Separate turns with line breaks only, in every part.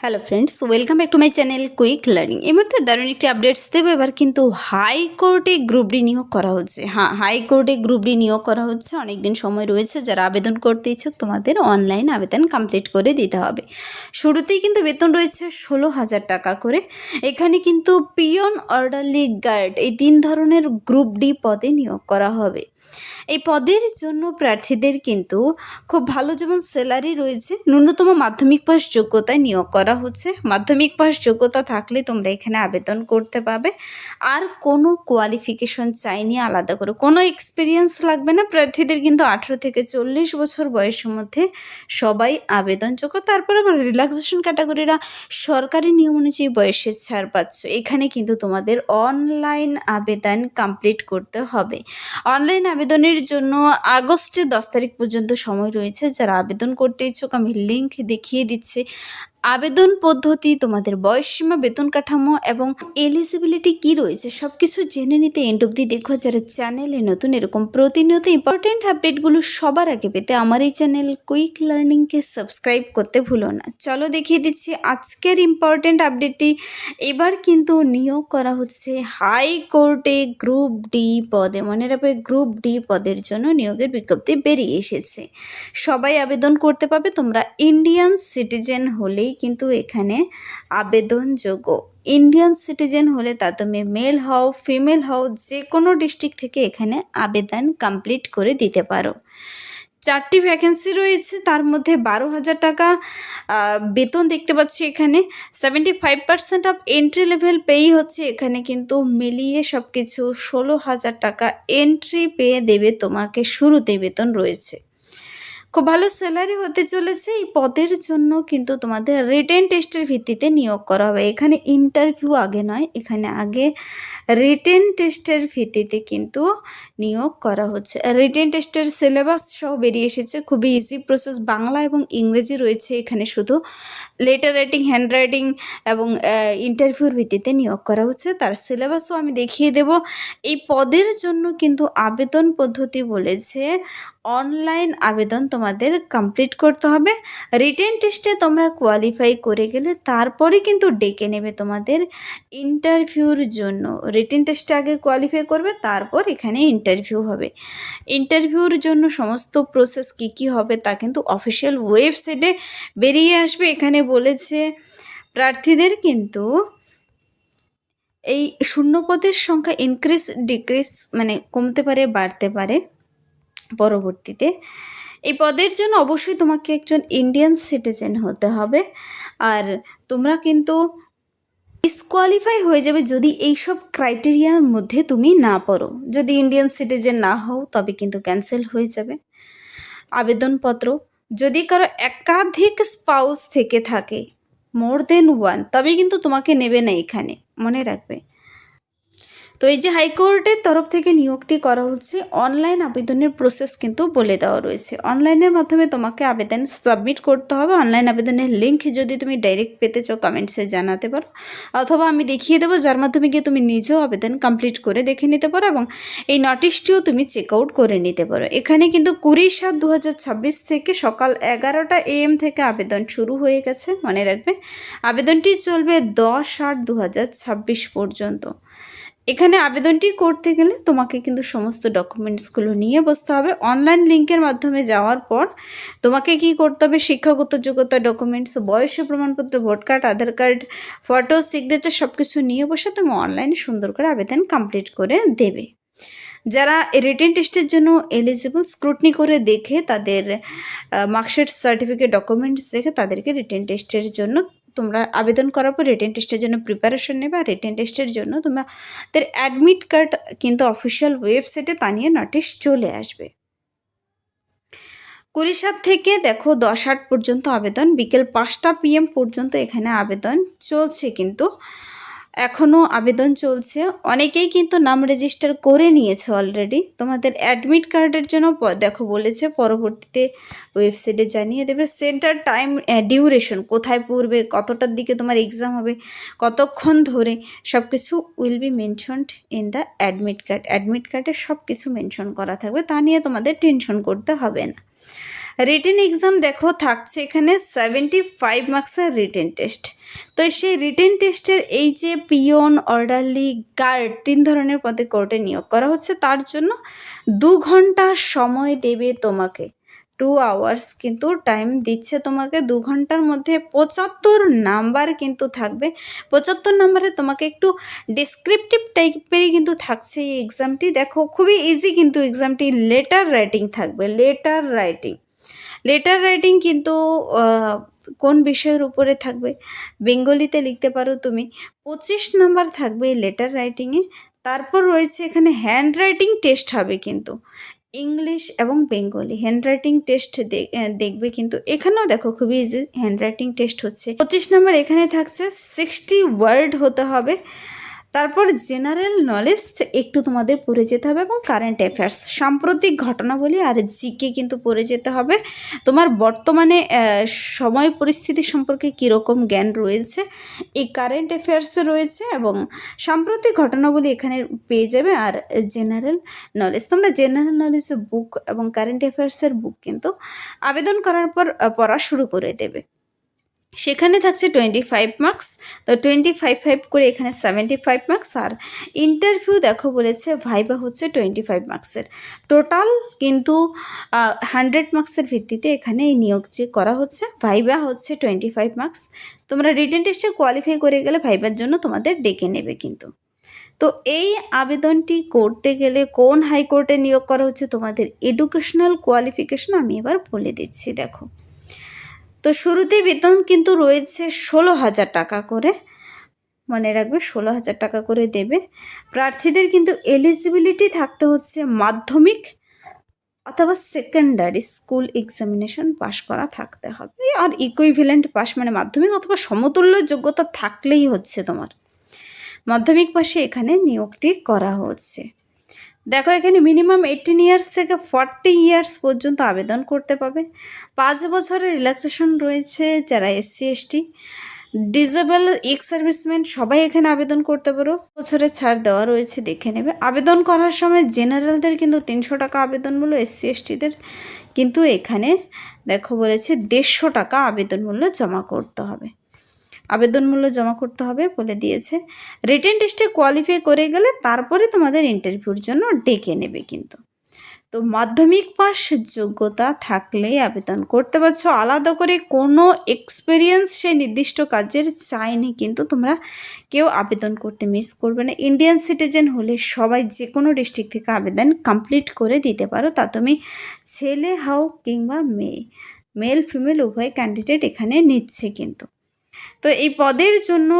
Hello friends, welcome back to my channel quick learning. এই মুহূর্তে দারুণ একটি আপডেটস দেবো। এবার কিন্তু হাইকোর্টে গ্রুপ ডি নিয়োগ করা হচ্ছে। হাইকোর্টে গ্রুপ ডি নিয়োগ করা হচ্ছে। অনেক দিন সময় রয়েছে। যারা আবেদন করতে ইচ্ছুক তোমাদের অনলাইন আবেদন কমপ্লিট করে দিতে হবে। শুরুতেই কিন্তু বেতন রয়েছে 16,000 টাকা করে। এখানে কিন্তু পিয়ন, অর্ডারলি, গার্ড এই 3 ধরনের গ্রুপ ডি পদে নিয়োগ করা হবে। এই পদের জন্য প্রার্থীদের কিন্তু খুব ভালো যেমন স্যালারি রয়েছে, ন্যূনতম মাধ্যমিক পাস যোগ্যতায় নিয়োগ করা হচ্ছে। মাধ্যমিক পাস যোগ্যতা থাকলে তোমরা এখানে আবেদন করতে পারবে। আর কোনো কোয়ালিফিকেশন চাইনি আলাদা করে, কোনো এক্সপিরিয়েন্স লাগবে না। প্রার্থীদের কিন্তু 18 থেকে 40 বছর বয়সের মধ্যে সবাই আবেদনযোগ্য। তারপরে আবার রিল্যাক্সেশন ক্যাটাগরিরা সরকারি নিয়ম অনুযায়ী বয়সের ছাড় পাচ্ছ। এখানে কিন্তু তোমাদের অনলাইন আবেদন কমপ্লিট করতে হবে। অনলাইন আবেদনের জন্য আগস্টের 10 তারিখ পর্যন্ত সময় রয়েছে। যারা আবেদন করতে ইচ্ছুক আমি লিঙ্ক দেখিয়ে দিচ্ছি। আবেদন পদ্ধতি, তোমাদের বয়সসীমা, বেতন কাঠামো এবং এলিজিবিলিটি কি রয়েছে সব কিছু জেনে নিতে এন্ড অবধি দেখো। যারা চ্যানেলে নতুন এরকম প্রতিনিয়ত ইম্পর্টেন্ট আপডেটগুলো সবার আগে পেতে আমার এই চ্যানেল কুইক লার্নিংকে সাবস্ক্রাইব করতে ভুলো না। চলো দেখিয়ে দিচ্ছি আজকের ইম্পর্টেন্ট আপডেটটি। এবার কিন্তু নিয়োগ করা হচ্ছে হাইকোর্টে গ্রুপ ডি পদে। মনে রাখবে, গ্রুপ ডি পদের জন্য নিয়োগের বিজ্ঞপ্তি বেরিয়ে এসেছে। সবাই আবেদন করতে পারবে। তোমরা ইন্ডিয়ান সিটিজেন হলেই কিন্তু এখানে আবেদনযোগ্য। ইন্ডিয়ান সিটিজেন হলে তা তুমি মেল হও, ফিমেল হও, যে কোনো ডিস্ট্রিক্ট থেকে এখানে আবেদন কমপ্লিট করে দিতে পারো। 4টি ভ্যাকেন্সি রয়েছে, তার মধ্যে 12,000 টাকা বেতন দেখতে পাচ্ছি। এখানে 75% অফ এন্ট্রি লেভেল পেই হচ্ছে। এখানে কিন্তু মিলিয়ে সব কিছু 16,000 টাকা এন্ট্রি পেয়ে দেবে তোমাকে। শুরুতেই বেতন রয়েছে। খুব ভালো স্যালারি হতে চলেছে। এই পদের জন্য কিন্তু তোমাদের রিটেন টেস্টের ভিত্তিতে নিয়োগ করা হবে। এখানে ইন্টারভিউ আগে নয়, এখানে আগে রিটেন টেস্টের ভিত্তিতে কিন্তু নিয়োগ করা হচ্ছে। রিটেন টেস্টের সিলেবাস সহ বেরিয়ে এসেছে। খুবই ইজি প্রসেস, বাংলা এবং ইংরেজি রয়েছে। এখানে শুধু লেটার রাইটিং, হ্যান্ড রাইটিং এবং ইন্টারভিউর ভিত্তিতে নিয়োগ করা হচ্ছে। তার সিলেবাসও আমি দেখিয়ে দেব। এই পদের জন্য কিন্তু আবেদন পদ্ধতি বলেছে অনলাইন আবেদন তোমাদের কমপ্লিট করতে হবে। রিটেন টেস্টে তোমরা কোয়ালিফাই করে গেলে তারপরে কিন্তু ডেকে নেবে তোমাদের ইন্টারভিউর জন্য। রিটেন টেস্টে আগে কোয়ালিফাই করবে, তারপর এখানে ইন্টারভিউ হবে। ইন্টারভিউর জন্য সমস্ত প্রসেস কী হবে তা কিন্তু অফিসিয়াল ওয়েবসাইটে বেরিয়ে আসবে। এখানে বলেছে প্রার্থীদের কিন্তু এই শূন্যপদের সংখ্যা ইনক্রিজ ডিক্রিজ মানে কমতে পারে, বাড়তে পারে পরবর্তীতে। এই পদের জন্য অবশ্যই তোমাকে একজন ইন্ডিয়ান সিটিজেন হতে হবে। আর তোমরা কিন্তু ডিসকোয়ালিফাই হয়ে যাবে যদি এইসব ক্রাইটেরিয়ার মধ্যে তুমি না পড়ো। যদি ইন্ডিয়ান সিটিজেন না হও তবে কিন্তু ক্যান্সেল হয়ে যাবে আবেদনপত্র। যদি কারো একাধিক স্পাউস থেকে থাকে, মোর দেন ওয়ান, তবে কিন্তু তোমাকে নেবে না এখানে, মনে রাখবে। তো এই যে হাইকোর্টের তরফ থেকে নিয়োগটি করা হচ্ছে, অনলাইন আবেদনের প্রসেস কিন্তু বলে দেওয়া রয়েছে। অনলাইনের মাধ্যমে তোমাকে আবেদন সাবমিট করতে হবে। অনলাইন আবেদনের লিঙ্ক যদি তুমি ডাইরেক্ট পেতে চাও কমেন্টসে জানাতে পারো, অথবা আমি দেখিয়ে দেবো যার মাধ্যমে গিয়ে তুমি নিজেও আবেদন কমপ্লিট করে দেখে নিতে পারো এবং এই নোটিশটিও তুমি চেক আউট করে নিতে পারো। এখানে কিন্তু 20/7/2026 থেকে সকাল 11টা AM থেকে আবেদন শুরু হয়ে গেছে। মনে রাখবে, আবেদনটি চলবে 10/8/2026 পর্যন্ত। এখানে আবেদনটি করতে গেলে তোমাকে কিন্তু সমস্ত ডকুমেন্টসগুলো নিয়ে বসতে হবে। অনলাইন লিঙ্কের মাধ্যমে যাওয়ার পর তোমাকে কি করতে হবে, শিক্ষাগত যোগ্যতা ডকুমেন্টস, বয়সের প্রমাণপত্র, ভোট কার্ড, আধার কার্ড, ফটো, সিগনেচার সব কিছু নিয়ে বসে তুমি অনলাইনে সুন্দর করে আবেদন কমপ্লিট করে দেবে। যারা রিটেন টেস্টের জন্য এলিজিবল, স্ক্রুটনি করে দেখে তাদের মার্কশিট, সার্টিফিকেট, ডকুমেন্টস দেখে তাদেরকে রিটেন টেস্টের জন্য তোমরা আবেদন করার পর রিটেন টেস্টের জন্য প্রিপারেশন নেবে। আর রিটেন টেস্টের জন্য তোমাদের অ্যাডমিট কার্ড কিন্তু অফিসিয়াল ওয়েবসাইটে তা নিয়ে নোটিশ চলে আসবে। 20/7 থেকে দেখো 10/8 পর্যন্ত আবেদন, বিকেল 5টা PM পর্যন্ত এখানে আবেদন চলছে। কিন্তু এখনও আবেদন চলছে। অনেকেই কিন্তু নাম রেজিস্টার করে নিয়েছে অলরেডি। তোমাদের অ্যাডমিট কার্ডের জন্য দেখো বলেছে পরবর্তীতে ওয়েবসাইটে জানিয়ে দেবে। সেন্টার, টাইম, ডিউরেশন, কোথায় পড়বে, কতটার দিকে তোমার এক্সাম হবে, কতক্ষণ ধরে, সব কিছু will be mentioned in the admit card. Admit কার্ডে সব কিছু মেনশন করা থাকবে, তা নিয়ে তোমাদের টেনশন করতে হবে না। রিটেন এক্সাম দেখো থাকছে এখানে 75 মার্কসের রিটেন টেস্ট। তো সেই রিটেন টেস্টের এই যে পিয়ন, অর্ডারলি, গার্ড 3 ধরনের পদে কোর্টে নিয়োগ করা হচ্ছে, তার জন্য 2 ঘন্টা সময় দেবে তোমাকে। 2 আওয়ার্স কিন্তু টাইম দিচ্ছে তোমাকে। 2 ঘন্টার মধ্যে 75 নাম্বার কিন্তু থাকবে। 75 নাম্বারে তোমাকে একটু ডেসক্রিপটিভ টাইপেরই কিন্তু থাকছে এই এক্সামটি। দেখো খুবই ইজি কিন্তু এক্সামটি। লেটার রাইটিং থাকবে, লেটার রাইটিং কিন্তু কোন বিষয়ের উপরে থাকবে? বেঙ্গলিতে লিখতে পারো তুমি। 25 নাম্বার থাকবে লেটার রাইটিংয়ে। তারপর রয়েছে এখানে হ্যান্ড রাইটিং টেস্ট হবে কিন্তু, ইংলিশ এবং বেঙ্গলি হ্যান্ড রাইটিং টেস্ট দেখবে কিন্তু। এখানেও দেখো খুবই ইজি হ্যান্ড রাইটিং টেস্ট হচ্ছে। 25 নাম্বার এখানে থাকছে, 60 ওয়ার্ড হতে হবে। তারপর জেনারেল নলেজ একটু তোমাদের পড়ে যেতে হবে এবং কারেন্ট অ্যাফেয়ার্স, সাম্প্রতিক ঘটনাবলী আর জিকে কিন্তু পড়ে যেতে হবে। তোমার বর্তমানে সময় পরিস্থিতি সম্পর্কে কীরকম জ্ঞান রয়েছে এই কারেন্ট অ্যাফেয়ার্সে রয়েছে, এবং সাম্প্রতিক ঘটনাবলী এখানে পেয়ে যাবে। আর জেনারেল নলেজ, তোমরা জেনারেল নলেজের বুক এবং কারেন্ট অ্যাফেয়ার্সের বুক কিন্তু আবেদন করার পর পড়া শুরু করে দেবে। সেখানে থাকছে 25 মার্কস। তো 25 করে এখানে 75 মার্কস। আর ইন্টারভিউ দেখো বলেছে ভাইবা হচ্ছে 25 মার্কসের। টোটাল কিন্তু 100 মার্কসের ভিত্তিতে এখানে এই নিয়োগ যে করা হচ্ছে। ভাইবা হচ্ছে 25 মার্কস। তোমরা রিটেন টেস্টে কোয়ালিফাই করে গেলে ভাইবার জন্য তোমাদের ডেকে নেবে কিন্তু। তো এই আবেদনটি করতে গেলে কোন হাইকোর্টে নিয়োগ করা হচ্ছে, তোমাদের এডুকেশনাল কোয়ালিফিকেশন আমি এবার বলে দিচ্ছি। দেখো, তো শুরুতে বেতন কিন্তু রয়েছে 16,000 টাকা করে, মনে রাখবে 16,000 টাকা করে দেবে। প্রার্থীদের কিন্তু এলিজিবিলিটি থাকতে হচ্ছে মাধ্যমিক অথবা সেকেন্ডারি স্কুল এক্সামিনেশন পাশ করা থাকতে হবে, আর ইকুইভ্যালেন্ট পাস মানে মাধ্যমিক অথবা সমতুল্য যোগ্যতা থাকলেই হচ্ছে তোমার। মাধ্যমিক পাশে এখানে নিয়োগটি করা হচ্ছে। দেখো এখানে মিনিমাম 18 ইয়ার্স থেকে 40 ইয়ার্স পর্যন্ত আবেদন করতে পাবে। 5 বছরের রিল্যাক্সেশন রয়েছে যারা SC ST, disable, ex serviceman সবাই এখানে আবেদন করতে পারো। বছরের ছাড় দেওয়া রয়েছে, দেখে নেবে। আবেদন করার সময় জেনারেলদের কিন্তু 300 টাকা আবেদন মূল্য, SC STদের কিন্তু এখানে দেখো বলেছে 150 টাকা আবেদন মূল্য জমা করতে হবে। আবেদন মূল্য জমা করতে হবে বলে দিয়েছে। রিটেন টেস্টে কোয়ালিফাই করে গেলে তারপরে তোমাদের ইন্টারভিউর জন্য ডেকে নেবে কিন্তু। তো মাধ্যমিক পাস যোগ্যতা থাকলেই আবেদন করতে পারছো। আলাদা করে কোনো এক্সপিরিয়েন্স সেই নির্দিষ্ট কাজের চাইনি কিন্তু, তোমরা কেউ আবেদন করতে মিস করবে না। ইন্ডিয়ান সিটিজেন হলে সবাই যে কোনো ডিস্ট্রিক্ট থেকে আবেদন কমপ্লিট করে দিতে পারো। তা তুমি ছেলে হও কিংবা মেয়ে, মেল ফিমেল উভয় ক্যান্ডিডেট এখানে নিচ্ছে কিন্তু। তো এই পদের জন্য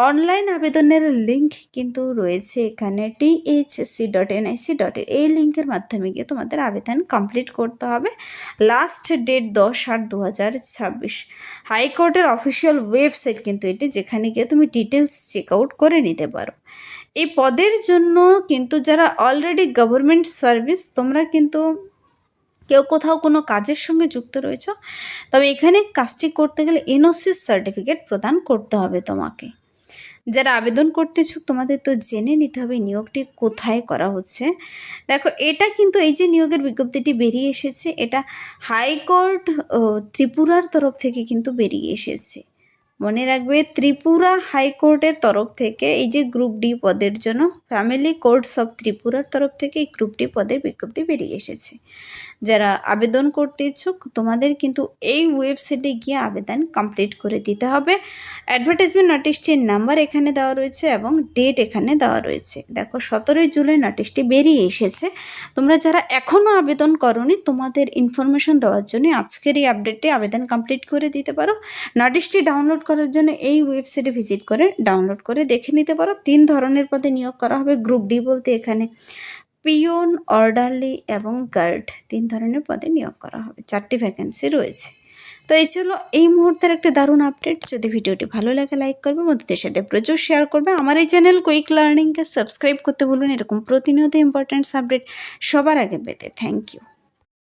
অনলাইন আবেদনের লিঙ্ক কিন্তু রয়েছে এখানে, thc.nic.in। এই লিঙ্কের মাধ্যমে গিয়ে তোমাদের আবেদন কমপ্লিট করতে হবে। Last date 10/8/2026। হাইকোর্টের অফিসিয়াল ওয়েবসাইট কিন্তু এটি, যেখানে গিয়ে তুমি ডিটেলস চেক আউট করে নিতে পারো। এই পদের জন্য কিন্তু যারা অলরেডি গভর্নমেন্ট সার্ভিস, তোমরা কিন্তু কেউ কোথাও কোনো কাজের সঙ্গে যুক্ত রয়েছ, তবে এখানে কাজটি করতে গেলে NOC সার্টিফিকেট প্রদান করতে হবে তোমাকে। যারা আবেদন করতে ইচ্ছুক তোমাদের তো জেনে নিতে হবে নিয়োগটি কোথায় করা হচ্ছে। দেখো এটা কিন্তু এই যে নিয়োগের বিজ্ঞপ্তিটি বেরিয়ে এসেছে, এটা হাইকোর্ট ত্রিপুরার তরফ থেকে কিন্তু বেরিয়ে এসেছে। মনে রাখবে ত্রিপুরা হাইকোর্টের তরফ থেকে এই যে গ্রুপ ডি পদের জন্য ফ্যামিলি কোর্টস অফ ত্রিপুরার তরফ থেকে এই গ্রুপ ডি পদের বিজ্ঞপ্তি বেরিয়ে এসেছে। যারা আবেদন করতে ইচ্ছুক তোমাদের কিন্তু এই ওয়েবসাইটে গিয়ে আবেদন কমপ্লিট করে দিতে হবে। অ্যাডভার্টাইজমেন্ট নোটিশটির নাম্বার এখানে দেওয়া রয়েছে এবং ডেট এখানে দেওয়া রয়েছে। দেখো 17 জুলাই নোটিশটি বেরিয়ে এসেছে। তোমরা যারা এখনও আবেদন করোনি, তোমাদের ইনফরমেশন দেওয়ার জন্য আজকের এই আপডেটে আবেদন কমপ্লিট করে দিতে পারো। নোটিশটি ডাউনলোড করার জন্য এই ওয়েবসাইটে ভিজিট করে ডাউনলোড করে দেখে নিতে পারো। 3 ধরনের পদে নিয়োগ করা হবে। গ্রুপ ডি বলতে এখানে পিয়ন, অর্ডারলি এবং গার্ড 3 ধরনের পদে নিয়োগ করা হবে। 4টি ভ্যাকেন্সি রয়েছে। তো এই ছিল এই মুহূর্তের একটা দারুণ আপডেট। যদি ভিডিওটি ভালো লাগে লাইক করবে, বন্ধুদের সাথে প্রচুর শেয়ার করবে। আমার এই চ্যানেল কুইক লার্নিংকে সাবস্ক্রাইব করতে ভুলবেন এরকম প্রতিনিয়ত ইম্পর্টেন্ট আপডেট সবার আগে পেতে। Thank you.